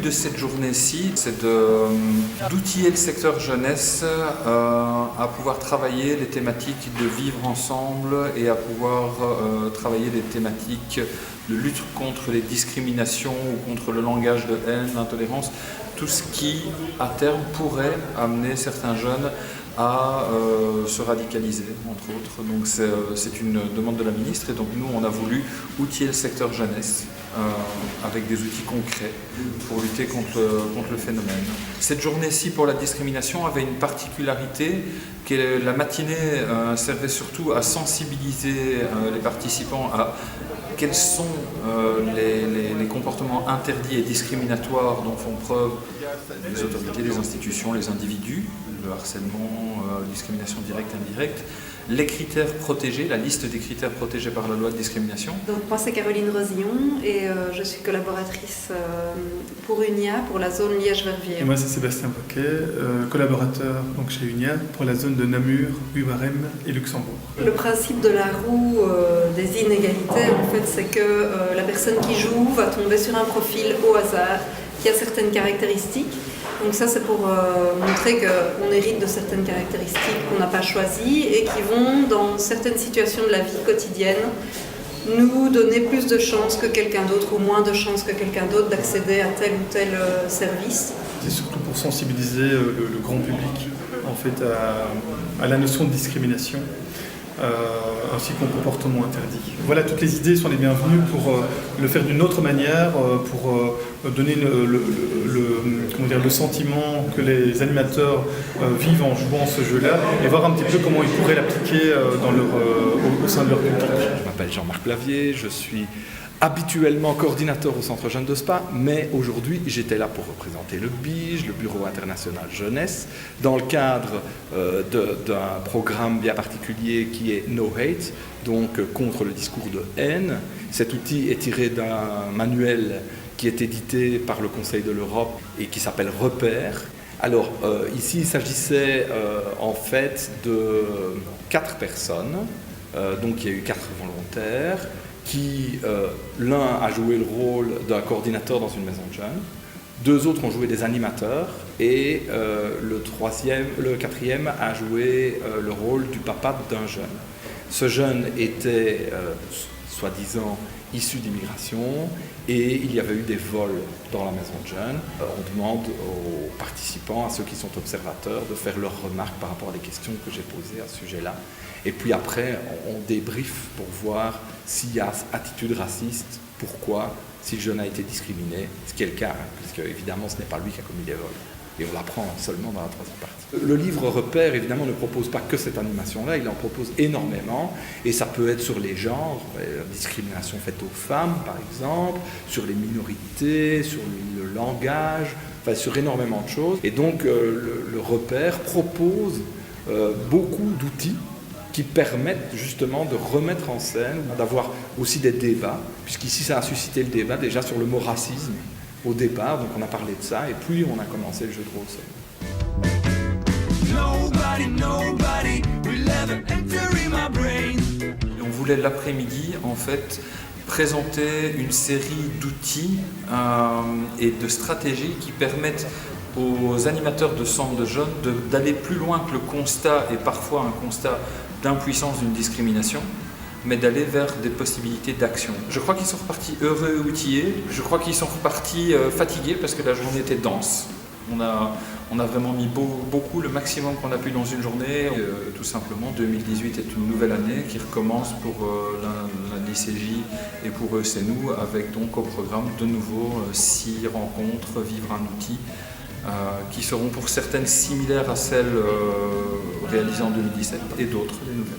but de cette journée-ci, c'est d'outiller le secteur jeunesse à pouvoir travailler les thématiques de vivre ensemble et à pouvoir travailler les thématiques de lutte contre les discriminations ou contre le langage de haine, l'intolérance, tout ce qui, à terme, pourrait amener certains jeunes à se radicaliser, entre autres. Donc c'est une demande de la ministre et donc nous on a voulu outiller le secteur jeunesse avec des outils concrets pour lutter contre le phénomène. Cette journée-ci pour la discrimination avait une particularité que la matinée servait surtout à sensibiliser les participants à quels sont les comportements interdits et discriminatoires dont font preuve les autorités, les institutions, les individus, le harcèlement, discrimination directe, indirecte, les critères protégés, la liste des critères protégés par la loi de discrimination. Donc moi c'est Caroline Rosillon et je suis collaboratrice pour UNIA, pour la zone Liège-Verviers. Et moi c'est Sébastien Boquet, collaborateur donc chez UNIA pour la zone de Namur, Bubarem et Luxembourg. Le principe de la roue des inégalités en fait c'est que la personne qui joue va tomber sur un profil au hasard qui a certaines caractéristiques. Donc ça c'est pour montrer qu'on hérite de certaines caractéristiques qu'on n'a pas choisies et qui vont dans certaines situations de la vie quotidienne nous donner plus de chances que quelqu'un d'autre ou moins de chances que quelqu'un d'autre d'accéder à tel ou tel service. C'est surtout pour sensibiliser le grand public en fait, à la notion de discrimination ainsi qu'au comportement interdit. Voilà, toutes les idées sont les bienvenues pour le faire d'une autre manière, pour donner le sentiment que les animateurs vivent en jouant ce jeu-là et voir un petit peu comment ils pourraient l'appliquer au sein de leur public. Je m'appelle Jean-Marc Plavier, je suis habituellement coordinateur au Centre Jeunes de Spa, mais aujourd'hui j'étais là pour représenter le BIJ, le Bureau International Jeunesse, dans le cadre d'un programme bien particulier qui est No Hate, donc contre le discours de haine. Cet outil est tiré d'un manuel qui est édité par le Conseil de l'Europe et qui s'appelle Repères. Alors ici il s'agissait en fait de 4 personnes, donc il y a eu 4 volontaires, qui l'un a joué le rôle d'un coordinateur dans une maison de jeunes, 2 autres ont joué des animateurs et le 4e a joué le rôle du papa d'un jeune. Ce jeune était soi-disant issu d'immigration et il y avait eu des vols dans la maison de jeunes. On demande aux participants, à ceux qui sont observateurs, de faire leurs remarques par rapport à des questions que j'ai posées à ce sujet-là. Et puis après, on débriefe pour voir s'il y a attitude raciste, pourquoi, si le jeune a été discriminé, ce qui est le cas, puisque évidemment ce n'est pas lui qui a commis les vols. Et on l'apprend seulement dans la 3e partie. Le livre Repères, évidemment, ne propose pas que cette animation-là, il en propose énormément, et ça peut être sur les genres, la discrimination faite aux femmes, par exemple, sur les minorités, sur le langage, enfin, sur énormément de choses. Et donc, le Repère propose beaucoup d'outils qui permettent justement de remettre en scène, d'avoir aussi des débats, puisqu'ici ça a suscité le débat déjà sur le mot racisme au départ, donc on a parlé de ça, et puis on a commencé le jeu de rôle seul. On voulait l'après-midi en fait présenter une série d'outils et de stratégies qui permettent aux animateurs de centres de jeunes d'aller plus loin que le constat, et parfois un constat d'impuissance d'une discrimination, mais d'aller vers des possibilités d'action. Je crois qu'ils sont repartis heureux et outillés, je crois qu'ils sont repartis fatigués parce que la journée était dense. On a vraiment mis beaucoup, le maximum qu'on a pu dans une journée. Tout simplement, 2018 est une nouvelle année qui recommence pour la DCJ et pour eux c'est nous, avec donc au programme de nouveau 6 rencontres, vivre un outil, qui seront pour certaines similaires à celles réalisées en 2017 et d'autres, des nouvelles.